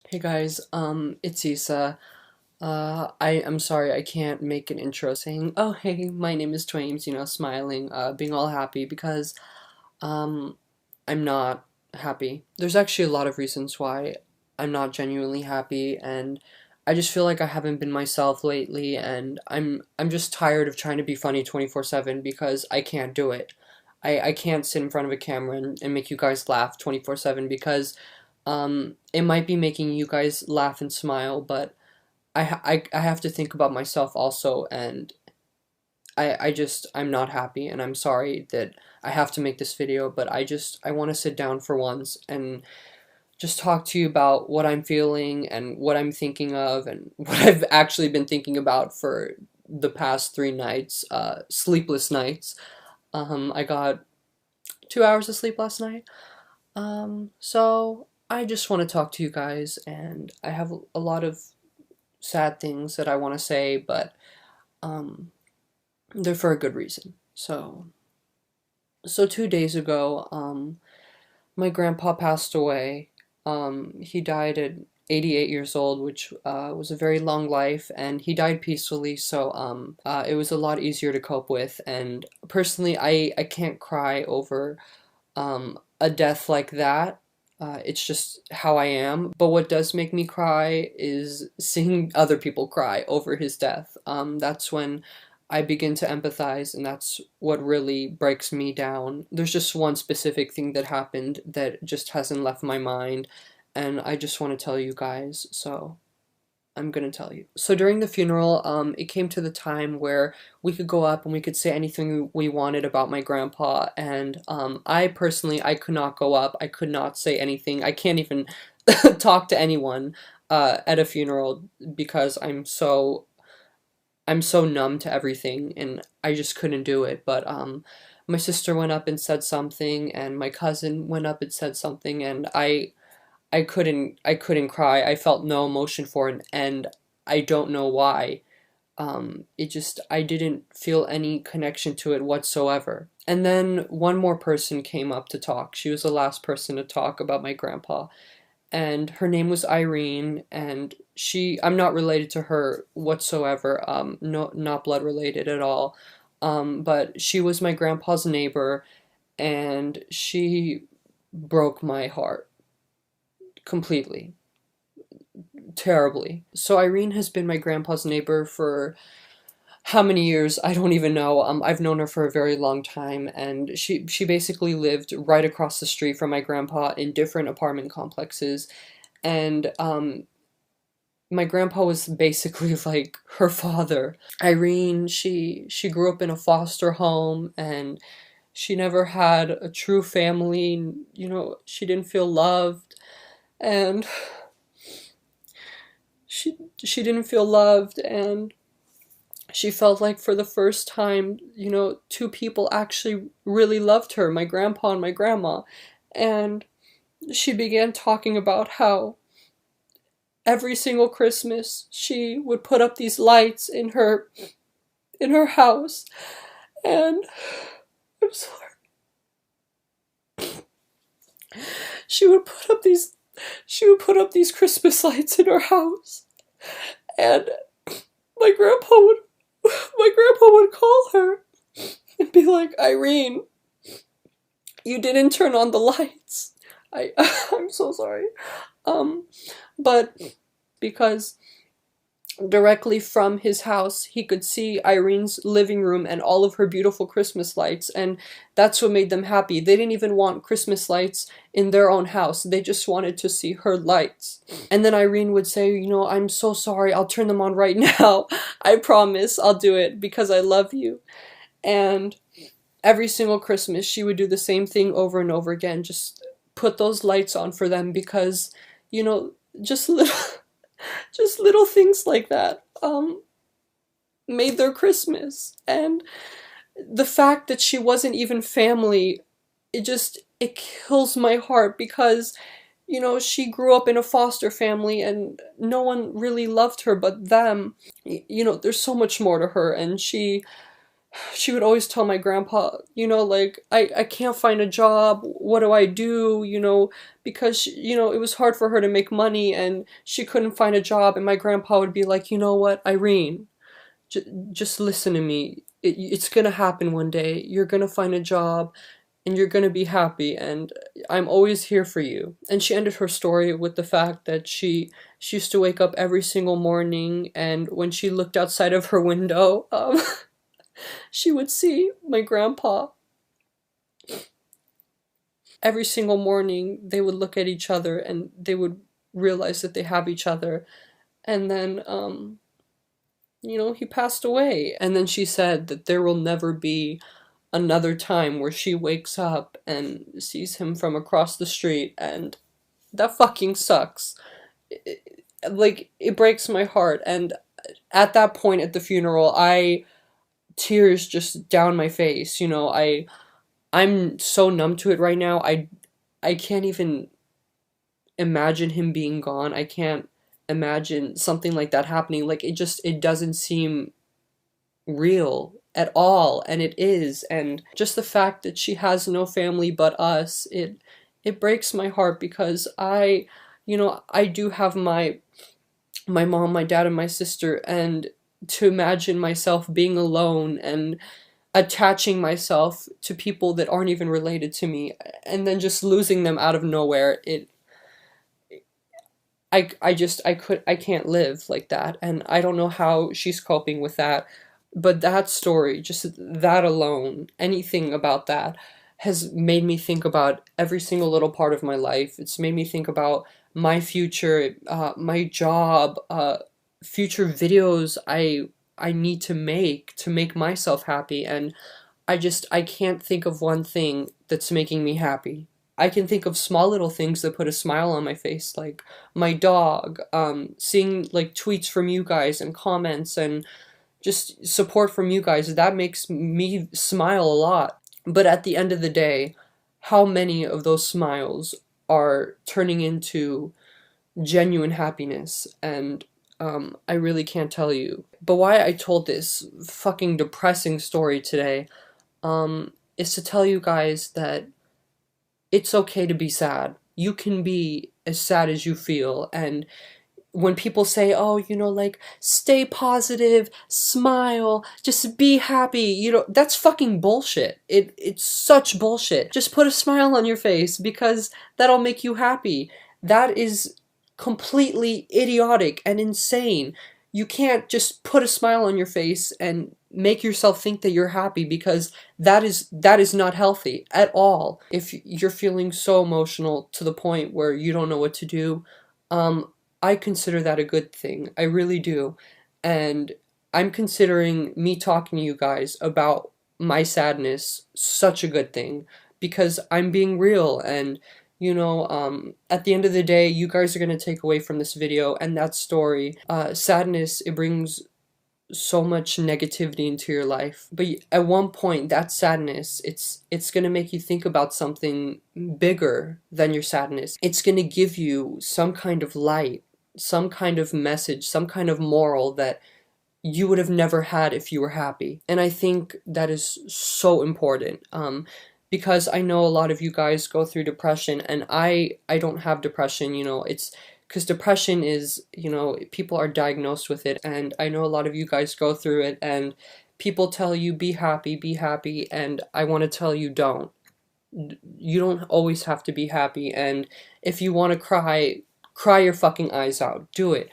Hey guys, it's Issa. I'm sorry I can't make an intro saying, oh hey, my name is Twaimz, smiling, being all happy because, um, I'm not happy. There's actually a lot of reasons why I'm not genuinely happy, and I just feel like I haven't been myself lately, and I'm just tired of trying to be funny 24/7 because I can't do it. I can't sit in front of a camera and make you guys laugh 24/7 because it might be making you guys laugh and smile, but I have to think about myself also, and I'm not happy, and I'm sorry that I have to make this video, but I want to sit down for once and just talk to you about what I'm feeling and what I'm thinking of and what I've actually been thinking about for the past 3 nights, sleepless nights. I got 2 hours of sleep last night. So I just want to talk to you guys, and I have a lot of sad things that I want to say, but um, they're for a good reason. So 2 days ago, my grandpa passed away. He died at 88 years old, which was a very long life, and he died peacefully, so it was a lot easier to cope with. And personally, I can't cry over a death like that. It's just how I am. But what does make me cry is seeing other people cry over his death. That's when I begin to empathize, and that's what really breaks me down. There's just one specific thing that happened that just hasn't left my mind, and I just want to tell you guys. So I'm gonna tell you. So during the funeral, it came to the time where we could go up and we could say anything we wanted about my grandpa, and I personally, I could not go up. I could not say anything. I can't even talk to anyone at a funeral because I'm so numb to everything, and I just couldn't do it. But my sister went up and said something, and my cousin went up and said something, and I couldn't cry. I felt no emotion for it, and I don't know why. It just I didn't feel any connection to it whatsoever. And then one more person came up to talk. She was the last person to talk about my grandpa, and her name was Irene, and I'm not related to her whatsoever. No, not blood related at all. But she was my grandpa's neighbor, and she broke my heart completely, terribly. So Irene has been my grandpa's neighbor for how many years? I don't even know. I've known her for a very long time, and she basically lived right across the street from my grandpa in different apartment complexes, and my grandpa was basically like her father. Irene, she grew up in a foster home, and she never had a true family. She didn't feel loved, and she didn't feel loved, and she felt like for the first time, two people actually really loved her, my grandpa and my grandma. And she began talking about how every single Christmas she would put up these lights in her house. And I'm sorry. She would put up these Christmas lights in her house. And my grandpa would my grandpa would call her and be like, Irene, you didn't turn on the lights. I'm so sorry. Um, but because directly from his house, he could see Irene's living room and all of her beautiful Christmas lights, and that's what made them happy. They didn't even want Christmas lights in their own house. They just wanted to see her lights. And then Irene would say, I'm so sorry, I'll turn them on right now. I promise I'll do it because I love you. And every single Christmas, she would do the same thing over and over again, just put those lights on for them because, just little just little things like that made their Christmas. And the fact that she wasn't even family, it kills my heart because she grew up in a foster family and no one really loved her but them. There's so much more to her, and she would always tell my grandpa, you know, like, I can't find a job. What do I do? You know, because, you know, it was hard for her to make money and she couldn't find a job. And my grandpa would be like, you know what, Irene, j just listen to me. It's gonna happen one day. You're gonna find a job and you're gonna be happy. And I'm always here for you. And she ended her story with the fact that she used to wake up every single morning, and when she looked outside of her window, she would see my grandpa. Every single morning, they would look at each other and they would realize that they have each other. And then, you know, he passed away. And then she said that there will never be another time where she wakes up and sees him from across the street. And that fucking sucks. Like, it breaks my heart. And at that point at the funeral, tears just down my face, you know. I'm so numb to it right now. I can't even imagine him being gone. I can't imagine something like that happening. Like, it doesn't seem real at all, and it is. And just the fact that she has no family but us, it breaks my heart, because you know, I do have my mom, my dad, and my sister, and to imagine myself being alone and attaching myself to people that aren't even related to me, and then just losing them out of nowhere, I can't live like that. And I don't know how she's coping with that. But that story, just that alone, anything about that, has made me think about every single little part of my life. It's made me think about my future, my job, future videos I need to make myself happy. And I can't think of one thing that's making me happy. I can think of small little things that put a smile on my face, like my dog, seeing like tweets from you guys and comments and just support from you guys. That makes me smile a lot. But at the end of the day, how many of those smiles are turning into genuine happiness? And I really can't tell you. But why I told this fucking depressing story today, is to tell you guys that it's okay to be sad. You can be as sad as you feel. And when people say, oh, you know, like, stay positive, smile, just be happy, you know, that's fucking bullshit. It's such bullshit. Just put a smile on your face, because that'll make you happy. That is completely idiotic and insane. You can't just put a smile on your face and make yourself think that you're happy, because that is not healthy at all. If you're feeling so emotional to the point where you don't know what to do, I consider that a good thing. I really do. And I'm considering me talking to you guys about my sadness such a good thing, because I'm being real. And, you know, at the end of the day, you guys are going to take away from this video and that story. Sadness, it brings so much negativity into your life. But at one point, that sadness, it's going to make you think about something bigger than your sadness. It's going to give you some kind of light, some kind of message, some kind of moral that you would have never had if you were happy. And I think that is so important, because I know a lot of you guys go through depression, and I don't have depression, you know. It's because depression is, you know, people are diagnosed with it, and I know a lot of you guys go through it, and people tell you be happy, and I want to tell you don't. You don't always have to be happy, and if you want to cry your fucking eyes out. Do it.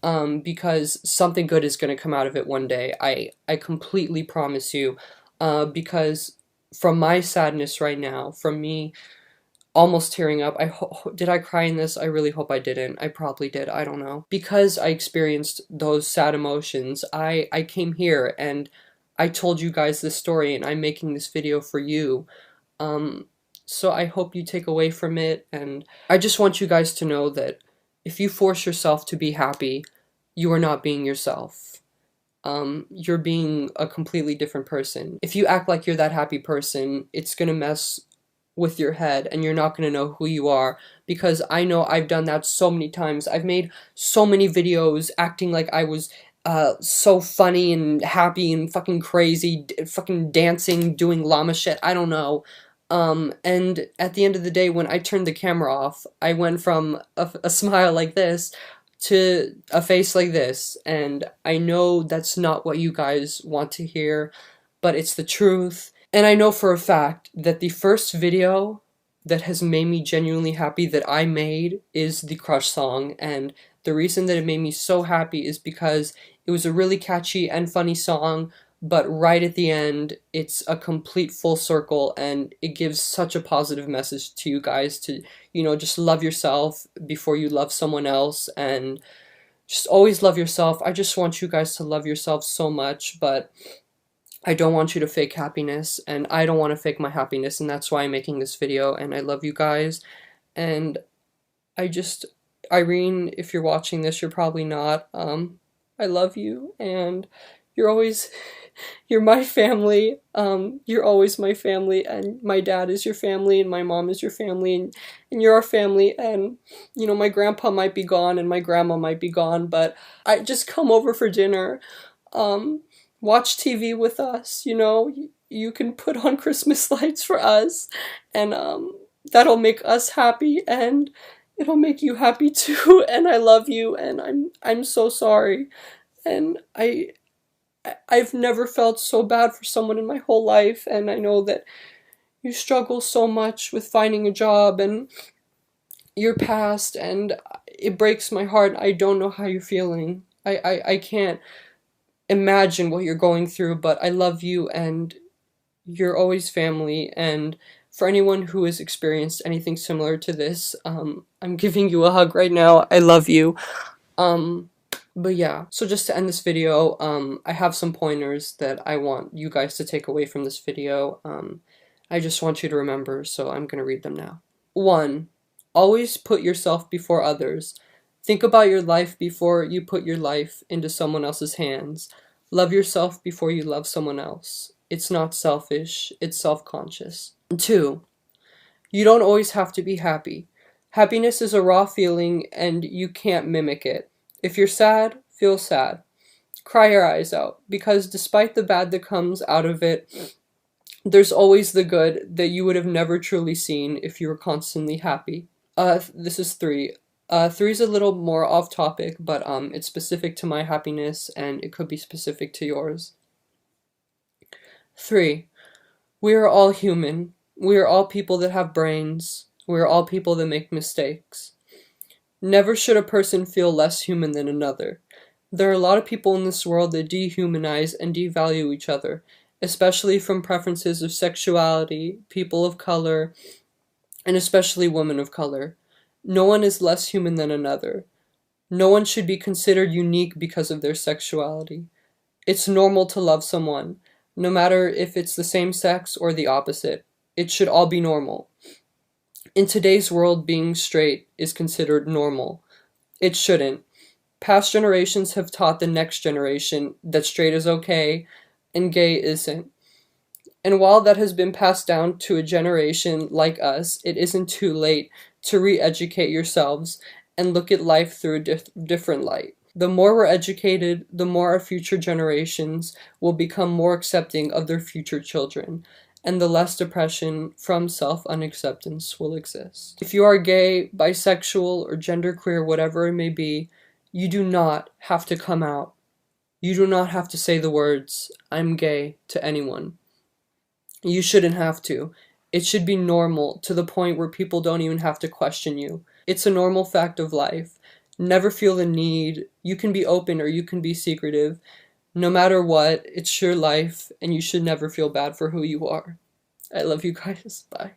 Because something good is going to come out of it one day. I completely promise you. Because from my sadness right now, from me almost tearing up, did I cry in this? I really hope I didn't. I probably did. I don't know. Because I experienced those sad emotions, I came here and I told you guys this story, and I'm making this video for you. So I hope you take away from it, and I just want you guys to know that if you force yourself to be happy, you are not being yourself. You're being a completely different person. If you act like you're that happy person, it's gonna mess with your head, and you're not gonna know who you are, because I know I've done that so many times. I've made so many videos acting like I was so funny and happy and fucking crazy, fucking dancing, doing llama shit, I don't know. And at the end of the day, when I turned the camera off, I went from a smile like this to a face like this, and I know that's not what you guys want to hear, but it's the truth. And I know for a fact that the first video that has made me genuinely happy that I made is the Crush song, and the reason that it made me so happy is because it was a really catchy and funny song, but right at the end, it's a complete full circle, and it gives such a positive message to you guys to, you know, just love yourself before you love someone else, and just always love yourself. I just want you guys to love yourself so much, but I don't want you to fake happiness, and I don't want to fake my happiness, and that's why I'm making this video, and I love you guys, and I just, Irene, if you're watching this, you're probably not, I love you, and you're always, you're my family, you're always my family, and my dad is your family, and my mom is your family, and you're our family, and, you know, my grandpa might be gone, and my grandma might be gone, but I just come over for dinner, watch TV with us, you know, you can put on Christmas lights for us, and, that'll make us happy, and it'll make you happy too, and I love you, and I'm so sorry, and I've never felt so bad for someone in my whole life, and I know that you struggle so much with finding a job and your past, and it breaks my heart. I don't know how you're feeling. I can't imagine what you're going through, but I love you, and you're always family, and for anyone who has experienced anything similar to this, I'm giving you a hug right now. I love you. But yeah, so just to end this video, I have some pointers that I want you guys to take away from this video. I just want you to remember, so I'm gonna read them now. 1. Always put yourself before others. Think about your life before you put your life into someone else's hands. Love yourself before you love someone else. It's not selfish, it's self-conscious. 2. You don't always have to be happy. Happiness is a raw feeling and you can't mimic it. If you're sad, feel sad. Cry your eyes out, because despite the bad that comes out of it, there's always the good that you would have never truly seen if you were constantly happy. This is 3. 3 is a little more off topic, but it's specific to my happiness and it could be specific to yours. 3. We are all human. We are all people that have brains. We are all people that make mistakes. Never should a person feel less human than another. There are a lot of people in this world that dehumanize and devalue each other, especially from preferences of sexuality, people of color, and especially women of color. No one is less human than another. No one should be considered unique because of their sexuality. It's normal to love someone, no matter if it's the same sex or the opposite. It should all be normal. In today's world, being straight is considered normal. It shouldn't. Past generations have taught the next generation that straight is okay and gay isn't. And while that has been passed down to a generation like us, it isn't too late to re-educate yourselves and look at life through a different light. The more we're educated, the more our future generations will become more accepting of their future children, and the less depression from self-unacceptance will exist. If you are gay, bisexual, or genderqueer, whatever it may be, you do not have to come out. You do not have to say the words, "I'm gay," to anyone. You shouldn't have to. It should be normal, to the point where people don't even have to question you. It's a normal fact of life. Never feel the need. You can be open or you can be secretive. No matter what, it's your life, and you should never feel bad for who you are. I love you guys. Bye.